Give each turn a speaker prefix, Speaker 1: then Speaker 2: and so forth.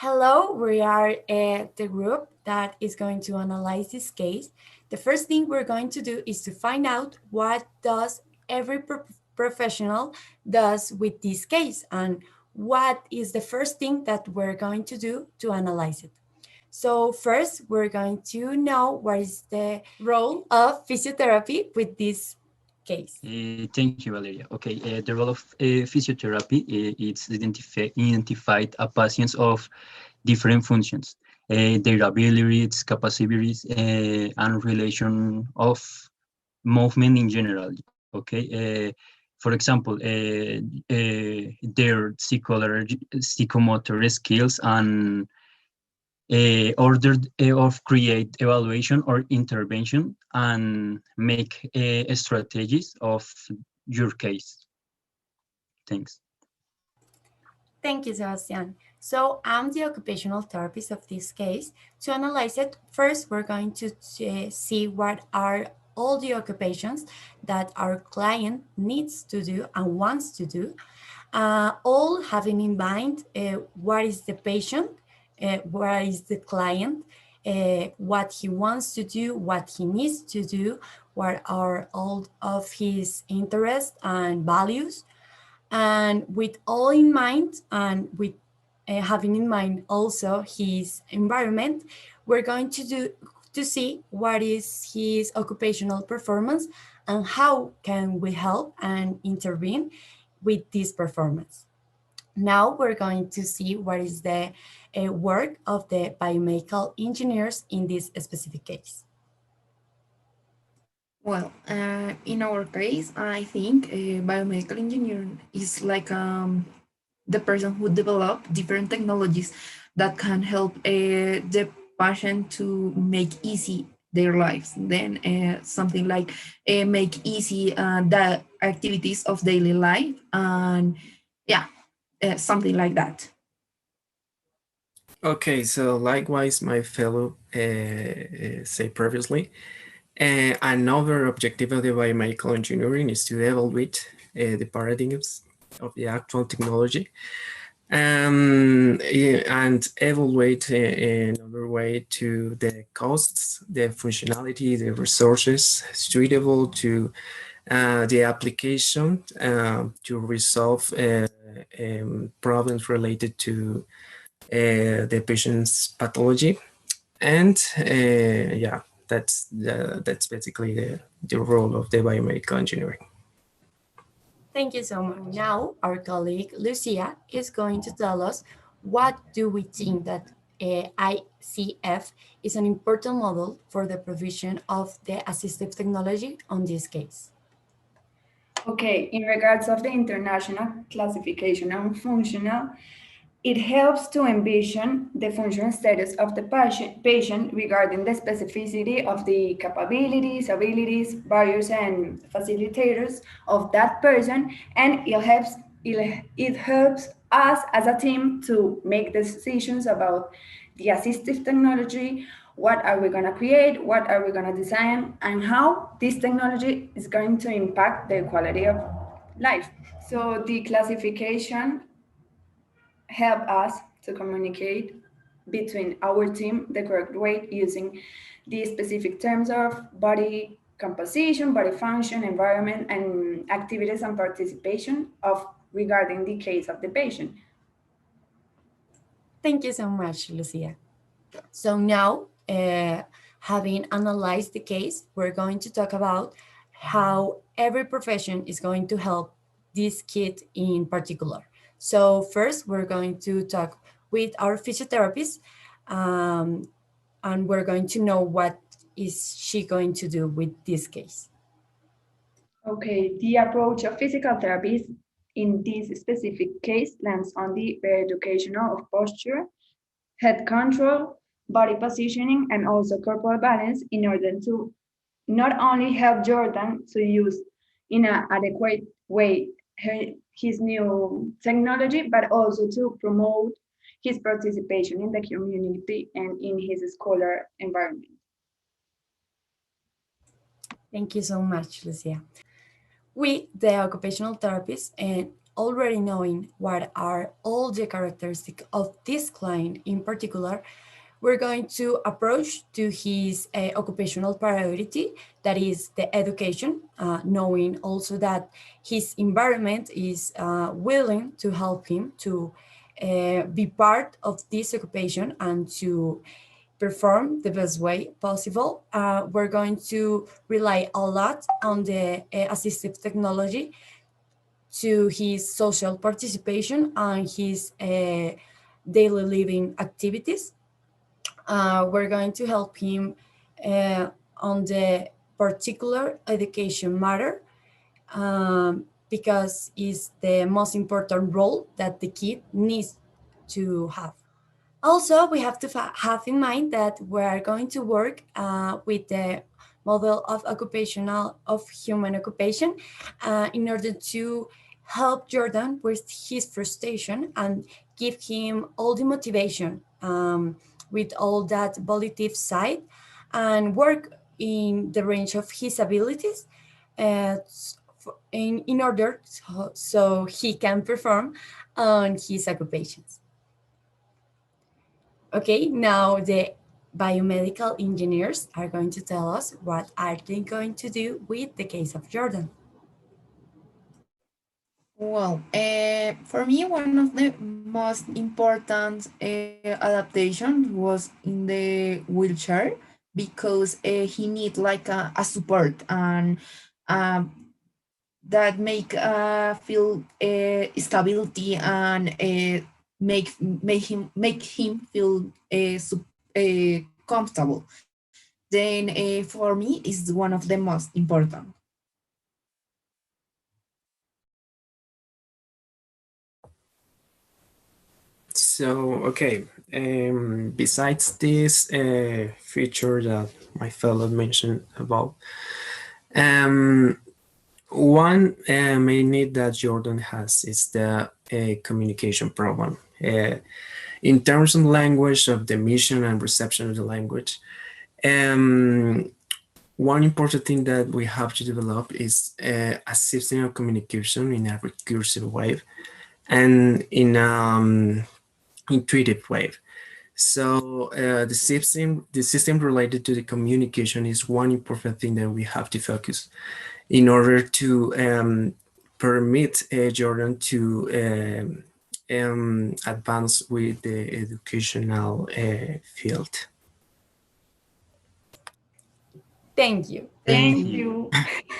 Speaker 1: Hello, we are the group that is going to analyze this case. The first thing we're going to do is to find out what does every professional does with this case and what is the first thing that we're going to do to analyze it. So first, we're going to know what is the role of physiotherapy with this case.
Speaker 2: Thank you, Valeria. Okay, the role of physiotherapy is identified a patients of different functions, their abilities, capacities, and relation of movement in general. Okay, for example, their psychomotor skills and order of create evaluation or intervention and make strategies of your case. Thanks.
Speaker 1: Thank you, Sebastian. So I'm the occupational therapist of this case. To analyze it, first we're going to see what are all the occupations that our client needs to do and wants to do, all having in mind what is the patient, what is the client, what he wants to do, what he needs to do, what are all of his interests and values. And with all in mind and with having in mind also his environment, we're going to see what is his occupational performance and how can we help and intervene with this performance. Now we're going to see what is the work of the biomedical engineers in this specific case.
Speaker 3: Well, in our case, I think biomedical engineering is like the person who develop different technologies that can help the patient to make easy their lives. Then something like make easy the activities of daily life, and yeah, something like that.
Speaker 4: Okay, so likewise, my fellow say previously, another objective of the biomedical engineering is to evaluate the paradigms of the actual technology and evaluate another way to the costs, the functionality, the resources suitable to the application to resolve problems related to the patient's pathology. And yeah, that's basically the role of the biomedical engineering.
Speaker 1: Thank you so much. Now, our colleague Lucia is going to tell us what do we think that ICF is an important model for the provision of the assistive technology on this case.
Speaker 5: Okay, in regards of the international classification and functional, it helps to envision the functional status of the patient regarding the specificity of the capabilities, abilities, barriers, and facilitators of that person, and it helps us as a team to make decisions about the assistive technology, what are we going to create, what are we going to design, and how this technology is going to impact the quality of life. So the classification help us to communicate between our team the correct way using the specific terms of body composition, body function, environment, and activities and participation of regarding the case of the patient.
Speaker 1: Thank you so much, Lucia. So now, having analyzed the case, we're going to talk about how every profession is going to help this kid in particular. So first, we're going to talk with our physiotherapist, and we're going to know what is she going to do with this case.
Speaker 5: Okay, the approach of physical therapy in this specific case lands on the education of posture, head control, body positioning, and also corporal balance in order to not only help Jordan to use in an adequate way his new technology, but also to promote his participation in the community and in his scholar environment.
Speaker 1: Thank you so much, Lucia. We, the occupational therapists, and already knowing what are all the characteristics of this client in particular, we're going to approach to his occupational priority, that is the education, knowing also that his environment is willing to help him to be part of this occupation and to perform the best way possible. We're going to rely a lot on the assistive technology to his social participation and his daily living activities. We're going to help him on the particular education matter, because it's the most important role that the kid needs to have. Also, we have to have in mind that we are going to work with the model of occupational of human occupation in order to help Jordan with his frustration and give him all the motivation with all that volitive side, and work in the range of his abilities uh, in order so he can perform on his occupations. Okay, now the biomedical engineers are going to tell us what are they going to do with the case of Jordan.
Speaker 3: Well, for me, one of the most important adaptations was in the wheelchair because he need like a support and that make feel stability and make him feel comfortable. Then for me is one of the most important.
Speaker 4: So, okay, besides this feature that my fellow mentioned about, um, one main need that Jordan has is the communication problem. In terms of language, of the emission and reception of the language, um, one important thing that we have to develop is a system of communication in a recursive way and in intuitive way. So the system related to the communication is one important thing that we have to focus in order to permit Jordan to advance with the educational field.
Speaker 1: Thank you.
Speaker 3: Thank
Speaker 2: Thank
Speaker 5: Thank
Speaker 3: you.
Speaker 2: you.
Speaker 5: you.